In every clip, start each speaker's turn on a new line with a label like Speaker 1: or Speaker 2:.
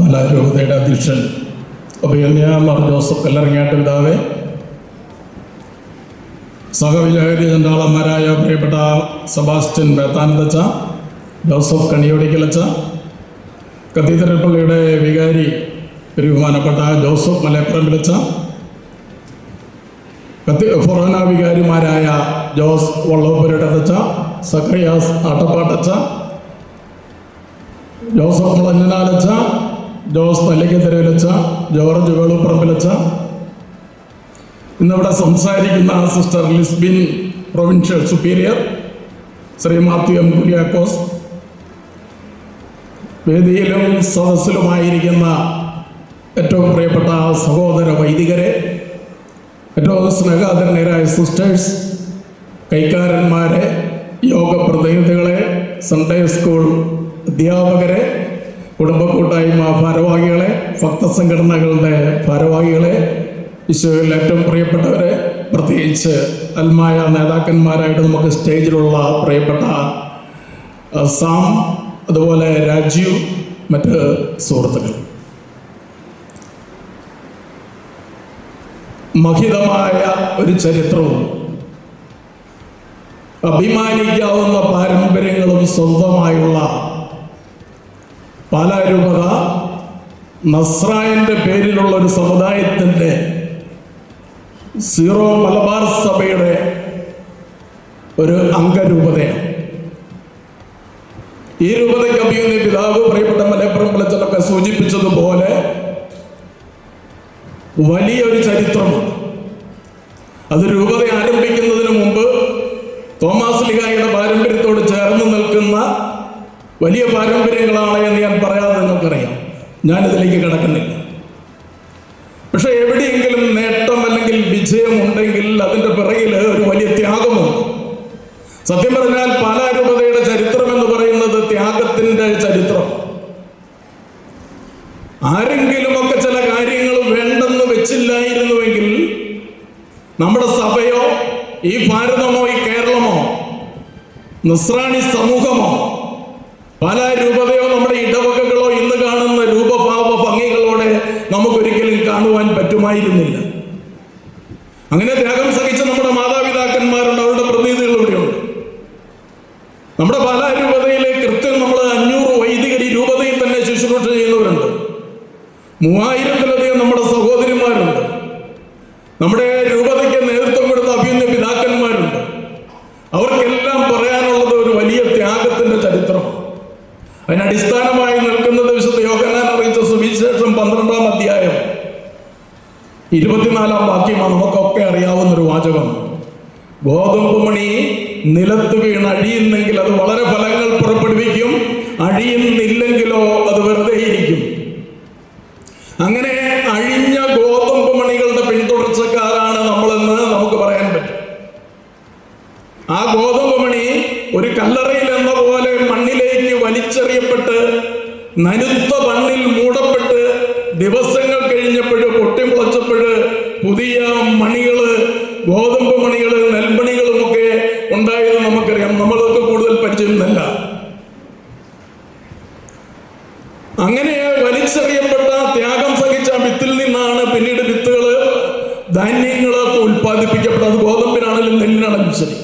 Speaker 1: പാലാരൂപതയുടെ അധ്യക്ഷൻ അഭിനന്ദ മാർ ജോസഫ് കല്ലറങ്ങാട്ടിൽതാവെ, സഹവിചാരി ചണ്ടാളന്മാരായ പ്രിയപ്പെട്ട സെബാസ്റ്റ്യൻ ബേത്താനത്തച്ച, ജോസഫ് കണിയോടിക്കലച്ച, കത്തീഡ്രൽ പള്ളിയുടെ വികാരി ബഹുമാനപ്പെട്ട ജോസഫ് മലയപ്പറമ്പിലച്ച, ഫൊറോന വികാരിമാരായ ജോസ് വള്ളോപ്പുരട്ടച്ച, സക്രിയാസ് ആട്ടപ്പാട്ടച്ച, ജോസഫ് മുളഞ്ഞനാലച്ച, ജോസ് നെല്ലിക്കത്തെരുവിലച്ച, ജോർജ് വേളുപ്പറമ്പിലച്ച, ഇന്നിവിടെ സംസാരിക്കുന്ന sister Lisbin provincial superior, Shri Mathew M Kuriakose, വേദിയിലും സദസ്സിലുമായിരിക്കുന്ന ഏറ്റവും പ്രിയപ്പെട്ട സഹോദര വൈദികരെ, ഏറ്റവും സ്നേഹാദരണീയരായ സിസ്റ്റേഴ്സ്, കൈക്കാരന്മാരെ, യോഗ പ്രതിനിധികളെ, സൺഡേ സ്കൂൾ അധ്യാപകരെ, കുടുംബ കൂട്ടായ്മ ഭാരവാഹികളെ, ഭക്തസംഘടനകളുടെ ഭാരവാഹികളെ, ഈശോയിൽ ഏറ്റവും പ്രിയപ്പെട്ടവരെ, പ്രത്യേകിച്ച് അൽമായ നേതാക്കന്മാരായിട്ട് നമുക്ക് സ്റ്റേജിലുള്ള പ്രിയപ്പെട്ട സാം, അതുപോലെ രാജീവ്, മറ്റ് സുഹൃത്തുക്കൾ, മഹിതമായ ഒരു ചരിത്രവും അഭിമാനിക്കാവുന്ന പാരമ്പര്യങ്ങളും സ്വന്തമായുള്ള പാലാരൂപത നസ്രായൻ്റെ പേരിലുള്ള ഒരു സമുദായത്തിൻ്റെ സീറോ മലബാർ സഭയുടെ ഒരു അംഗരൂപതയാണ്. ഈ രൂപതയ്ക്ക് അഭിനന്ദ പിതാവ് പ്രിയപ്പെട്ട മലയപ്പറമ്പിലച്ചനൊക്കെ സൂചിപ്പിച്ചതുപോലെ വലിയൊരു ചരിത്രമുണ്ട്. അത് രൂപത ആരംഭിക്കുന്നതിന് മുമ്പ് തോമാസ് ലീഗായുടെ പാരമ്പര്യത്തോട് ചേർന്ന് നിൽക്കുന്ന വലിയ പാരമ്പര്യങ്ങളാണ് എന്ന് ഞാൻ പറയാതെ നിങ്ങൾക്കറിയാം. ഞാനിതിലേക്ക് കിടക്കുന്നില്ല. പക്ഷെ എവിടെയെങ്കിലും നേട്ടം അല്ലെങ്കിൽ വിജയമുണ്ടെങ്കിൽ അതിൻ്റെ പിറകിൽ ഒരു വലിയ ത്യാഗമുണ്ട്. സത്യം പറഞ്ഞാൽ പാലാരൂപതയുടെ ചരിത്രം എന്ന് പറയുന്നത് ത്യാഗത്തിൻ്റെ ചരിത്രം. ആരെങ്കിലുമൊക്കെ ചില കാര്യങ്ങൾ വേണ്ടെന്ന് വെച്ചില്ലായിരുന്നുവെങ്കിൽ നമ്മുടെ സഭയോ ഈ ഭാരതമോ ഈ കേരളമോ നസ്രാണി സമൂഹമോ പാലാരൂപതയോ നമ്മുടെ ഇടവകകളോ ഇന്ന് കാണുന്ന രൂപഭാവ ഭംഗികളോടെ നമുക്കൊരിക്കലും കാണുവാൻ പറ്റുമായിരുന്നില്ല. അങ്ങനെ ത്യാഗം സഹിച്ച നമ്മുടെ മാതാപിതാക്കന്മാരുണ്ട്, അവരുടെ പ്രതിനിധികൾ ഇവിടെയുണ്ട്. നമ്മുടെ പാലാരൂപതയിലെ കൃത്യം നമ്മൾ 500 വൈദികർ ഈ രൂപതയിൽ തന്നെ ശുശ്രൂഷ ചെയ്യുന്നവരുണ്ട്. 3000-ലധികം നമ്മുടെ സഹോദരിമാരുണ്ട്. നമ്മുടെ രൂപതയ്ക്ക് നേതൃത്വം കൊടുത്ത അഭിനന്ദ പിതാക്കന്മാരുണ്ട്. അവർക്കെല്ലാം പറയാനുള്ളത് ഒരു വലിയ ത്യാഗത്തിന്റെ ചരിത്രം. അതിനടിസ്ഥാനമായി നിൽക്കുന്നത് വിശുദ്ധ യോഹന്നാൻ അറിയിച്ച സുവിശേഷം 12-ാം അധ്യായം 24-ാം വാക്യമാണ്. നമുക്കൊക്കെ അറിയാവുന്നൊരു വാചകം. ഗോതമ്പ് മണി നിലത്ത് വീണ് അഴിയുന്നെങ്കിൽ അത് വളരെ ഫലങ്ങൾ പുറപ്പെടുവിക്കും, അഴിയുന്നില്ലെങ്കിലോ അത് വെറുതെ ഇരിക്കും. അങ്ങനെ അഴിഞ്ഞ ഗോതമ്പ് മണികളുടെ പിന്തുടർച്ചക്കാരാണ് നമ്മളെന്ന് നമുക്ക് പറയാൻ പറ്റും. ആ ഗോതമ്പ് മണി ഒരു കല്ലറയിൽ എന്ന പോലെ മണ്ണിലേക്ക് വലിച്ചെറിയപ്പെട്ട് നനുത്ത മണ്ണിൽ മൂടപ്പെട്ട് ദിവസങ്ങൾ കഴിഞ്ഞപ്പോൾ പൊട്ടിമുളച്ചപ്പോൾ പുതിയ മണികള്, ഗോതമ്പ് മണികള്, നെൽമണികളും ഒക്കെ ഉണ്ടായത് നമുക്കറിയാം. നമ്മളൊക്കെ കൂടുതൽ പരിചയമൊന്നുമല്ല. അങ്ങനെ വലിച്ചെറിയപ്പെട്ട ത്യാഗം സഹിച്ച വിത്തിൽ നിന്നാണ് പിന്നീട് വിത്തുകള്, ധാന്യങ്ങളൊക്കെ ഉൽപ്പാദിപ്പിക്കപ്പെട്ടത്. ഗോതമ്പിനാണെങ്കിലും നെല്ലിനാണെങ്കിലും ശരി.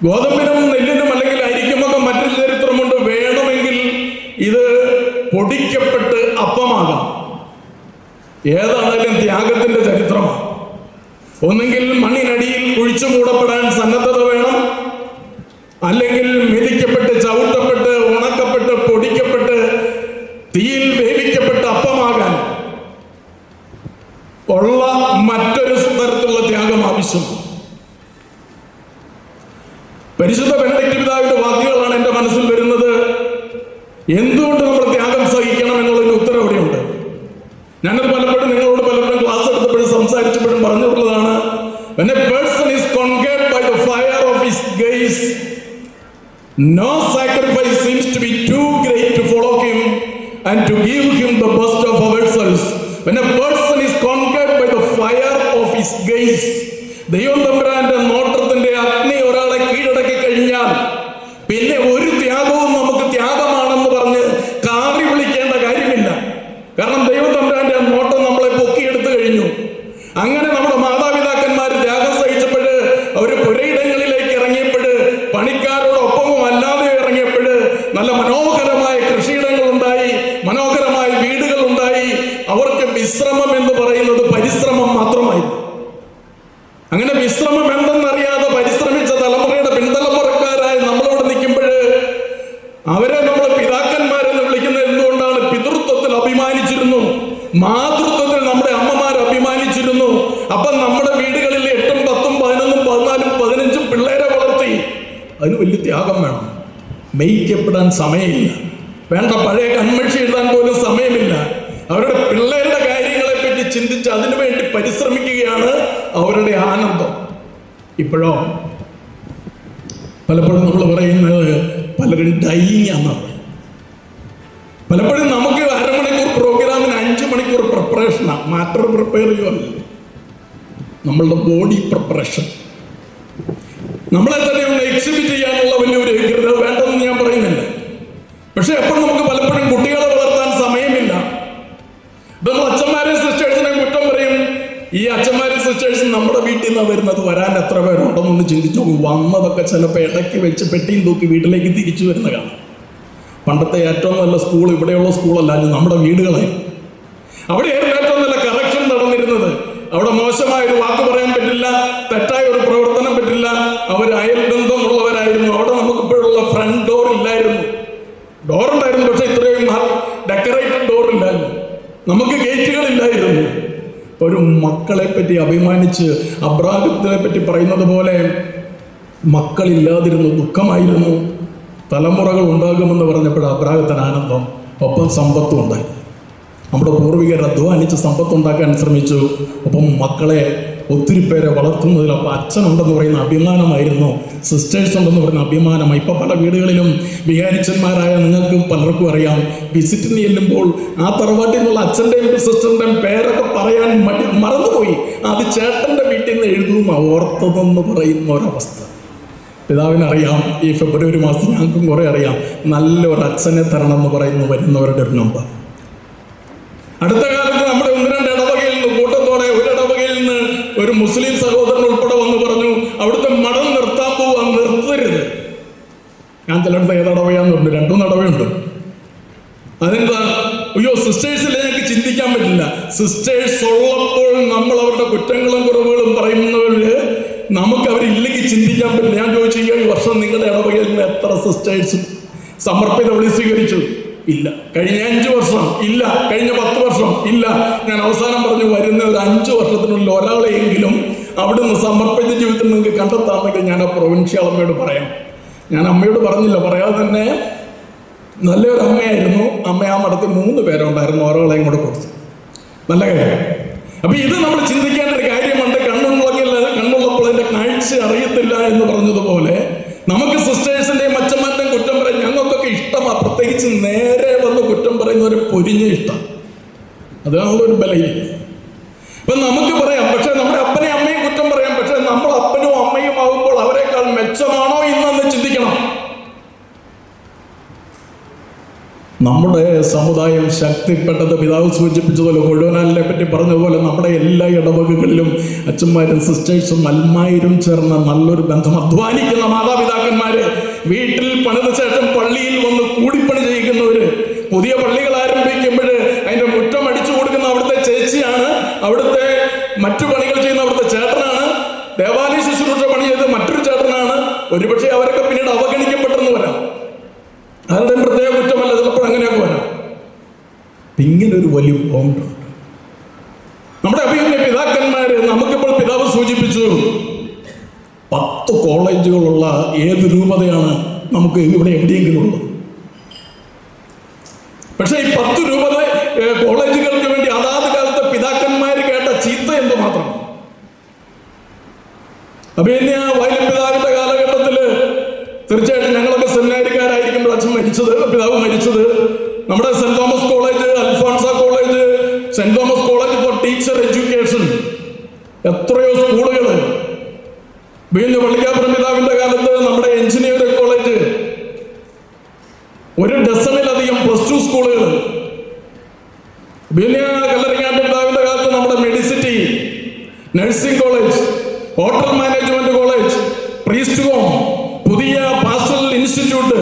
Speaker 1: ഗോതമ്പിനും നെല്ലിനും അല്ലെങ്കിൽ അരിക്കുമൊക്കെ മറ്റൊരു ചരിത്രമുണ്ട്. വേണമെങ്കിൽ ഇത് പൊടിക്കപ്പെട്ട് അപ്പമാകാം. ഏതാണെങ്കിലും ത്യാഗത്തിന്റെ ചരിത്രമാണ്. ഒന്നെങ്കിൽ മണ്ണിനടിയിൽ കുഴിച്ചു മൂടപ്പെടാൻ സന്നദ്ധത വേണം, അല്ലെങ്കിൽ മെതിക്കപ്പെട്ട് ചവിട്ടപ്പെട്ട് ഉണക്കപ്പെട്ട് പൊടിക്കപ്പെട്ട് തീയിൽ വേവിക്കപ്പെട്ട് അപ്പമാകാൻ ഉള്ള മറ്റൊരു തരത്തിലുള്ള ത്യാഗം ആവശ്യം. പരിശുദ്ധ ബെനഡിക്ട് പിതാവിന്റെ വാക്കുകളാണ് എൻ്റെ മനസ്സിൽ വരുന്നത്. എന്തുകൊണ്ട് നമ്മൾ ത്യാഗം സഹിക്കണം എന്നുള്ളതിന് ഉത്തരം അവിടെയുണ്ട്. ഞാനത് പലപ്പോഴും നിങ്ങളോട് പലപ്പോഴും ക്ലാസ് എടുത്തപ്പോഴും സംസാരിച്ചപ്പോഴും പറഞ്ഞിട്ടുള്ളതാണ്. When a person is conquered by the fire of his gaze, no sacrifice seems to be too great to follow him and to give him the best of ourselves. When a person is conquered by the fire of his gaze, ദൈവം തമ്പുരാന്റെ നോട്ടത്തിന്റെ അഗ്നി ഒരാളെ കീഴടക്കി കഴിഞ്ഞാൽ പിന്നെ ഒരു ത്യാഗവും നമുക്ക് ത്യാഗമാണെന്ന് പറഞ്ഞ് കാറി വിളിക്കാൻ മാതൃത്വത്തിൽ നമ്മുടെ അമ്മമാർ അഭിമാനിച്ചിരുന്നു. അപ്പം നമ്മുടെ വീടുകളിൽ 8, 10, 11, 14, 15 പിള്ളേരെ വളർത്തി. അതിന് വലിയ ത്യാഗം വേണം. മെയ്ക്കപ്പെടാൻ സമയമില്ല, വേണ്ട പഴയ കൺമഷി എഴുതാൻ പോലും സമയമില്ല. അവരുടെ പിള്ളേരുടെ കാര്യങ്ങളെ പറ്റി ചിന്തിച്ച് അതിനുവേണ്ടി പരിശ്രമിക്കുകയാണ് അവരുടെ ആനന്ദം. ഇപ്പോഴോ പലപ്പോഴും നമ്മൾ പറയുന്നത് പലരും ഡൈയിങ് ആണെന്നാണ്. പലപ്പോഴും നമുക്ക് അരമണിക്കൂർ പ്രോഗ്രാമിന് 5 മണിക്കൂർ പ്രിപ്പറേഷനാണ്. മാറ്റർ പ്രിപ്പയർ ചെയ്യുമല്ല, നമ്മളുടെ ബോഡി പ്രിപ്പറേഷൻ. നമ്മളെ തന്നെ ഒന്ന് എക്സിബിറ്റ് ചെയ്യാനുള്ള വലിയൊരു വ്യഗ്രത വേണ്ടെന്ന് ഞാൻ പറയുന്നില്ല. പക്ഷെ എപ്പോൾ നമുക്ക് പലപ്പോഴും കുട്ടികളെ വളർത്താൻ സമയമില്ല. നമ്മൾ അച്ഛന്മാരെയും സിസ്റ്റേഴ്സിനെയും കുറ്റം പറയും. ഈ അച്ഛന്മാരും സിസ്റ്റേഴ്സും നമ്മുടെ വീട്ടിൽ നിന്ന് വരുന്നത് വരാൻ എത്ര പേരുണ്ടെന്നൊന്ന് ചിന്തിച്ചു നോക്കും. വന്നതൊക്കെ ചിലപ്പോൾ ഇടയ്ക്ക് വെച്ച് പെട്ടിയും തൂക്കി വീട്ടിലേക്ക് തിരിച്ചു വരുന്ന കാണാം. പണ്ടത്തെ ഏറ്റവും നല്ല സ്കൂൾ ഇവിടെയുള്ള സ്കൂളല്ല, നമ്മുടെ വീടുകളെ. അവിടെയായിരുന്നു ഏറ്റവും നല്ല കറക്ഷൻ നടന്നിരുന്നത്. അവിടെ മോശമായൊരു വാക്ക് പറയാൻ പറ്റില്ല, തെറ്റായ ഒരു പ്രവർത്തനം പറ്റില്ല. അവർ അയൽബന്ധമുള്ളവരായിരുന്നു. അവിടെ നമുക്കിപ്പോഴുള്ള ഫ്രണ്ട് ഡോർ ഇല്ലായിരുന്നു. ഡോറുണ്ടായിരുന്നു, പക്ഷെ ഇത്രയും ഡെക്കറേറ്റഡ് ഡോർ ഇല്ലായിരുന്നു. നമുക്ക് ഗേറ്റുകളില്ലായിരുന്നു. ഒരു മക്കളെ പറ്റി അഭിമാനിച്ച് അബ്രാഹത്തിനെ പറ്റി പറയുന്നത് പോലെ മക്കളില്ലാതിരുന്നു, ദുഃഖമായിരുന്നു. തലമുറകൾ ഉണ്ടാകുമെന്ന് പറഞ്ഞപ്പോൾ അബ്രാഹത്തിന് ആനന്ദം, ഒപ്പം സമ്പത്തും ഉണ്ടായി. നമ്മുടെ പൂർവികർ അധ്വാനിച്ച് സമ്പത്തുണ്ടാക്കാൻ ശ്രമിച്ചു. ഒപ്പം മക്കളെ ഒത്തിരി പേരെ വളർത്തുന്നതിൽ അപ്പോൾ അച്ഛനുണ്ടെന്ന് പറയുന്ന അഭിമാനമായിരുന്നു, സിസ്റ്റേഴ്സ് ഉണ്ടെന്ന് പറയുന്ന അഭിമാനമായി. ഇപ്പോൾ പല വീടുകളിലും വികാരിച്ചന്മാരായ നിങ്ങൾക്ക് പലർക്കും അറിയാം, വിസിറ്റിന് ചെല്ലുമ്പോൾ ആ തറവാട്ടിൽ നിന്നുള്ള അച്ഛൻ്റെയും സിസ്റ്ററിൻ്റെയും പേരൊക്കെ പറയാൻ മറന്നുപോയി. അത് ചേട്ടൻ്റെ വീട്ടിൽ നിന്ന് എഴുതുന്ന ഓർത്തതെന്ന് പറയുന്ന ഒരവസ്ഥ. പിതാവിനറിയാം, ഈ ഫെബ്രുവരി മാസം ഞങ്ങൾക്കും കുറേ അറിയാം, നല്ലൊരു അച്ഛനെ തരണം എന്ന് പറയുന്നു വരുന്നവരുടെ ഒരു നമ്പർ. അടുത്ത കാലത്ത് നമ്മുടെ 1-2 ഇടവകയിൽ നിന്ന് കൂട്ടത്തോടെ ഒരു ഇടവകയിൽ നിന്ന് ഒരു മുസ്ലിം സഹോദരൻ ഉൾപ്പെടെ വന്ന് പറഞ്ഞു, അവിടുത്തെ മഠം നിർത്താൻ പോവാൻ, നിർത്തരുത്. ഞാൻ ചിലടത്ത് ഏതടവയാന്ന് പറഞ്ഞു, 2 ഇടവയുണ്ട്. അതെന്താ? അയ്യോ സിസ്റ്റേഴ്സിലെ ഞങ്ങൾക്ക് ചിന്തിക്കാൻ പറ്റില്ല. സിസ്റ്റേഴ്സ് ഉള്ളപ്പോൾ നമ്മൾ അവരുടെ കുറ്റങ്ങളും കുറവുകളും പറയുന്നവര് നമുക്ക് അവരില്ലെങ്കിൽ ചിന്തിക്കാൻ പറ്റില്ല. ഞാൻ ചോദിച്ചു, ഈ വർഷം നിങ്ങളുടെ ഇടവകയിൽ നിന്ന് എത്ര സിസ്റ്റേഴ്സ് സമർപ്പിത വിളി സ്വീകരിച്ചു? ഇല്ല. കഴിഞ്ഞ 5 വർഷം ഇല്ല. കഴിഞ്ഞ 10 വർഷം ഇല്ല. ഞാൻ അവസാനം പറഞ്ഞു, വരുന്ന ഒരു 5 വർഷത്തിനുള്ളിൽ ഒരാളെയെങ്കിലും അവിടുന്ന് സമർപ്പിത ജീവിതത്തിൽ നിങ്ങൾക്ക് കണ്ടെത്താമെങ്കിൽ ഞാൻ ആ പ്രൊവിൻഷ്യൽ അമ്മയോട് പറയാം. ഞാൻ അമ്മയോട് പറഞ്ഞില്ല, പറയാതെ തന്നെ നല്ലൊരു അമ്മയായിരുന്നു. അമ്മ ആ മഠത്തിൽ 3 പേരുണ്ടായിരുന്നു, ഒരാളെയും കൂടെ കൊടുത്തു. നല്ല കാര്യം. അപ്പൊ ഇത് നമ്മൾ ചിന്തിക്കേണ്ട ഒരു കാര്യമുണ്ട്. കണ്ണുള്ളപ്പോൾ അതിന്റെ കാഴ്ച അറിയത്തില്ല എന്ന് പറഞ്ഞതുപോലെ നമുക്ക് സിസ്റ്റേഴ്സിന്റെയും അച്ഛന്മാരുടെയും കുറ്റം പറയും ഞങ്ങൾക്കൊക്കെ ഇഷ്ടമാണ്. പ്രത്യേകിച്ച് നേരെ വന്ന് കുറ്റം പറയുന്നവരെ പൊരിഞ്ഞ ഇഷ്ടം. അതാണല്ലോ ഒരു ബലഹീന. ഇപ്പൊ നമുക്ക് പറയാം, പക്ഷെ നമ്മുടെ അപ്പനെയും അമ്മയും കുറ്റം പറയാം. പക്ഷെ നമ്മൾ അപ്പനും അമ്മയും ആകുമ്പോൾ അവരെക്കാൾ മെച്ചമാണോ ഇന്നെന്ന് ചിന്തിക്കണം. നമ്മുടെ സമുദായം ശക്തിപ്പെട്ടത് പിതാവ് സൂചിപ്പിച്ചതുപോലെ, കൊഴുവനാലിനെ പറ്റി പറഞ്ഞതുപോലെ നമ്മുടെ എല്ലാ ഇടവകകളിലും അച്ഛന്മാരും സിസ്റ്റേഴ്സും അൽമാരും ചേർന്ന നല്ലൊരു ബന്ധം. അധ്വാനിക്കുന്ന മാതാപിതാക്കന്മാര്, വീട്ടിൽ പണിത ശേഷം പള്ളിയിൽ വന്ന് കൂടിപ്പണി ചെയ്യിക്കുന്നവര്, പുതിയ പള്ളികൾ ആരംഭിക്കുമ്പോൾ അതിന്റെ മുറ്റം അടിച്ചു കൊടുക്കുന്ന അവിടുത്തെ ചേച്ചിയാണ്, അവിടുത്തെ മറ്റു പണികൾ ചെയ്യുന്ന അവിടുത്തെ ചേട്ടനാണ്, ദേവാലയ ശുശ്രൂഷ പണി ചെയ്ത് മറ്റൊരു ചേട്ടനാണ്. ഒരുപക്ഷെ അവരൊക്കെ പിന്നീട് അവഗണിക്കപ്പെട്ടെന്ന് വരാം. ആരുടെയും പ്രത്യേക കുറ്റമല്ല, ചിലപ്പോൾ അങ്ങനെയൊക്കെ വരാം. ഇങ്ങനൊരു വലിയ ബോണ്ടുണ്ട്. നമ്മുടെ അഭിനയ പിതാക്കന്മാര്, നമുക്കിപ്പോൾ പിതാവ് സൂചിപ്പിച്ചു 10 കോളേജുകളുള്ള ഏത് രൂപതയാണ് നമുക്ക് ഇവിടെ എവിടെയെങ്കിലും ഉള്ളത്? പക്ഷെ ഈ 10 രൂപത കോളേജുകൾക്ക് വേണ്ടി അതാത് കാലത്തെ പിതാക്കന്മാര് കേട്ട ചീത്ത എന്തുമാത്രം. അഭിനയ വൈലം പിതാവിന്റെ കാലഘട്ടത്തില് തീർച്ചയായിട്ടും ഞങ്ങളൊക്കെ സെമിനാരിക്കാരായിരിക്കുമ്പോൾ അച്ഛൻ മരിച്ചത്, പിതാവ് മരിച്ചത്. നമ്മുടെ saint Thomas college, Alphonsa college, saint Thomas college four teacher education, എത്രയോ സ്കൂളുകൾ. വീണ്ടും വള്ളിക്കാപ്പുറം പിതാവിന്റെ കാലത്ത് നമ്മുടെ എഞ്ചിനീയറിംഗ് കോളേജ്, 1 ഡസനിലധികം +2 സ്കൂളുകൾ. പിന്നെ കല്ലറിങ്ങാട്ട് പിതാവിന്റെ കാലത്ത് നമ്മുടെ Medicity, nursing college, hotel management college, priest home, പുതിയ പാസ്റ്ററൽ ഇൻസ്റ്റിറ്റ്യൂട്ട്,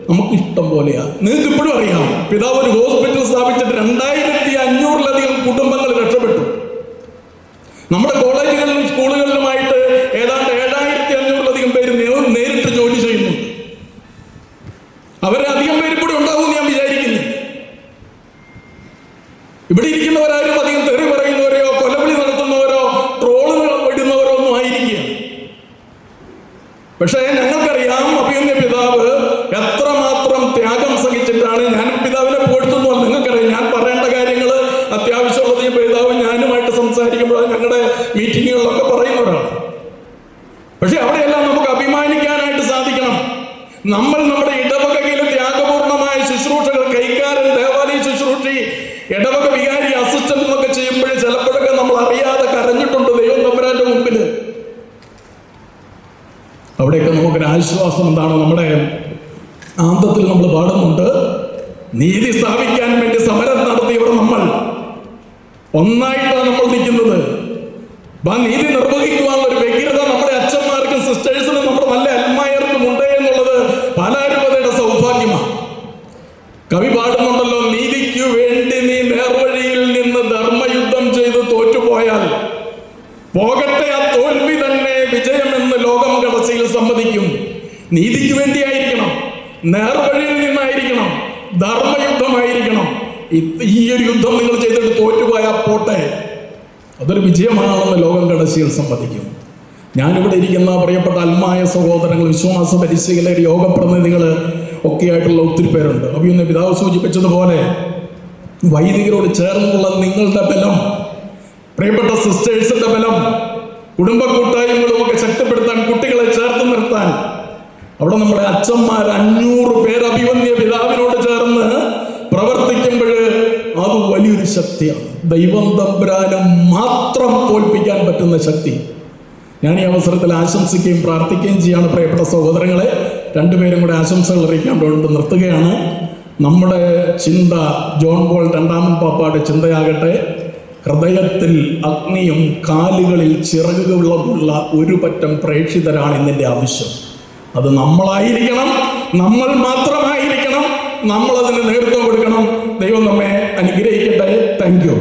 Speaker 1: നമുക്ക് ഇഷ്ടം പോലെയാ. നിങ്ങൾക്ക് ഇപ്പോഴും അറിയാം, പിതാവ് ഒരു ഹോസ്പിറ്റൽ സ്ഥാപിച്ചിട്ട് 2500-ലധികം കുടുംബങ്ങൾ രക്ഷപ്പെട്ടു. നമ്മുടെ കോളേജുകളിലും സ്കൂളുകളിലുമായിട്ട് ഏതാണ്ട് 7500-ലധികം പേര് നേരിട്ട് ജോലി ചെയ്യുന്നു. അവരെ അധികം പേര് കൂടെ ഉണ്ടാവും ഞാൻ വിചാരിക്കുന്നു. ഇവിടെ ഇരിക്കുന്ന പക്ഷേ ഞങ്ങൾക്കറിയാം അഭിമന്യ പിതാവ് എത്രമാത്രം ത്യാഗം സഹിച്ചിട്ടാണ്. ഞാൻ പിതാവിനെ പോഴ്ത്തുന്നു, നിങ്ങൾക്കറിയാം. ഞാൻ പറയേണ്ട കാര്യങ്ങൾ അത്യാവശ്യമുള്ളത് ഈ പിതാവ് ഞാനുമായിട്ട് സംസാരിക്കുമ്പോൾ ഞങ്ങളുടെ മീറ്റിങ്ങുകളിലൊക്കെ പറയുന്നവരാണ്. പക്ഷെ അവിടെയെല്ലാം നമുക്ക് അഭിമാനിക്കാനായിട്ട് സാധിക്കണം. നമ്മൾ നമ്മുടെ ഇടവകയിൽ ത്യാഗപൂർണമായ ശുശ്രൂഷകൾ, കൈക്കാരൻ, ദേവാലയ ശുശ്രൂഷി, ഇടവക വികാരി, അസിസ്റ്റന്റ് എന്നൊക്കെ ചെയ്യുമ്പോൾ ചിലപ്പോഴൊക്കെ നമ്മൾ അറിയാതെ കരഞ്ഞിട്ടുണ്ട് ദൈവം തമ്പുരാന്റെ മുമ്പിൽ. അവിടെയൊക്കെ നമുക്കൊരു ആശ്വാസം എന്താണ്? നമ്മുടെ ആന്തത്തിൽ നമ്മൾ പാടുന്നുണ്ട്, നീതി സ്ഥാപിക്കാൻ വേണ്ടി സമരം നടത്തിയവർ നമ്മൾ ഒന്നായിട്ടാണ് നമ്മൾ നിൽക്കുന്നത്. നീതി നിർവഹിക്കുവാനുള്ള ഒരു വ്യഗ്രത നമ്മുടെ അച്ഛന്മാർക്കും സിസ്റ്റേഴ്സിനും നമ്മുടെ നല്ല അൽമായർക്കും ഉണ്ട് എന്നുള്ളത് പാലാരൂപതയുടെ സൗഭാഗ്യമാണ്. കവി പാടുന്നുണ്ടല്ലോ, നീതിക്കു വേണ്ടി നീ നേർവഴിയിൽ നിന്ന് ധർമ്മയുദ്ധം ചെയ്ത് തോറ്റുപോയാൽ പോകട്ടെ ആ തോൽവി തന്നെ വിജയമെന്ന് ലോകം കടച്ചയിൽ സമ്മതിക്കും. നീതിക്ക് വേണ്ടിയായിരിക്കണം, നേർവഴിയിൽ നിന്നായിരിക്കണം, ധർമ്മയുദ്ധമായിരിക്കണം. ഈ ഒരു യുദ്ധം നിങ്ങൾ ചെയ്തിട്ട് തോറ്റുപോയാൽ പോട്ടെ, അതൊരു വിജയമാണെന്ന് ലോകം കടച്ചയിൽ സമ്മതിക്കും. ഞാനിവിടെ ഇരിക്കുന്ന പ്രിയപ്പെട്ട അൽമായ സഹോദരങ്ങൾ, വിശ്വാസ പരിശീലകർ, യോഗ പ്രതിനിധികൾ ഒക്കെ ആയിട്ടുള്ള ഒത്തിരി പേരുണ്ട്. അഭിമന്യ പിതാവ് സൂചിപ്പിച്ചതുപോലെ വൈദികരോട് ചേർന്നുള്ള നിങ്ങളുടെ ബലം, പ്രിയപ്പെട്ട സിസ്റ്റേഴ്സിന്റെ ബലം, കുടുംബ കൂട്ടായ്മകളും ഒക്കെ ശക്തിപ്പെടുത്താൻ, കുട്ടികളെ ചേർത്ത് നിർത്താൻ, അവിടെ നമ്മുടെ അച്ഛന്മാർ 500 പേര് അഭിമന്യ പിതാവിനോട് ചേർന്ന് പ്രവർത്തിക്കുമ്പോൾ അത് വലിയൊരു ശക്തിയാണ്. ദൈവം തമ്പുരാനും മാത്രം തോൽപ്പിക്കാൻ പറ്റുന്ന ശക്തി. ഞാൻ ഈ അവസരത്തിൽ ആശംസിക്കുകയും പ്രാർത്ഥിക്കുകയും ചെയ്യാണ്. പ്രിയപ്പെട്ട സഹോദരങ്ങളെ, രണ്ടുപേരും കൂടെ ആശംസകൾ അറിയിക്കാൻ വേണ്ടി നിർത്തുകയാണ്. നമ്മുടെ ചിന്ത ജോൺ പോൾ രണ്ടാമൻ പാപ്പായുടെ ചിന്തയാകട്ടെ, ഹൃദയത്തിൽ അഗ്നിയും കാലുകളിൽ ചിറകുകളുമുള്ള ഒരു പറ്റം പ്രേക്ഷിതരാണ് ഇന്നിൻ്റെ ആവശ്യം. അത് നമ്മളായിരിക്കണം, നമ്മൾ മാത്രമായിരിക്കണം, നമ്മളതിന് നേതൃത്വം കൊടുക്കണം. ദൈവം നമ്മെ അനുഗ്രഹിക്കട്ടെ. Thank you.